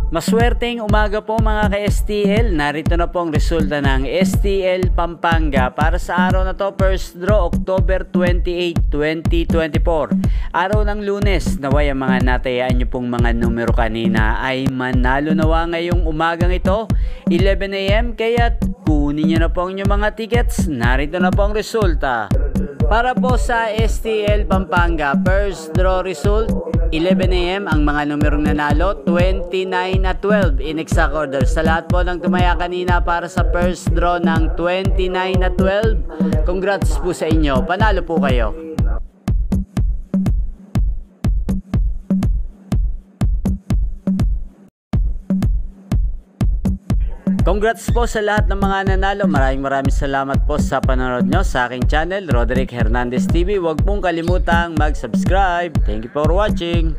Maswerteng umaga po mga ka-STL. Narito na po ang resulta ng STL Pampanga para sa araw na to, first draw October 28, 2024. Araw ng Lunes. Naway ang mga natayaan nyo pong mga numero kanina ay manalo nawa ngayong umagang ito 11 AM. Kaya kunin nyo na po ang inyong mga tickets. Narito na po ang resulta. Para po sa STL Pampanga, first draw result 11 AM ang mga numerong nanalo, 29 at 12 in exact order. Sa lahat po ng tumaya kanina para sa first draw ng 29 at 12, congrats po sa inyo, panalo po kayo. Congrats po sa lahat ng mga nanalo. Maraming salamat po sa panonood nyo sa aking channel, Roderick Hernandez TV. Huwag pong kalimutang mag-subscribe. Thank you for watching.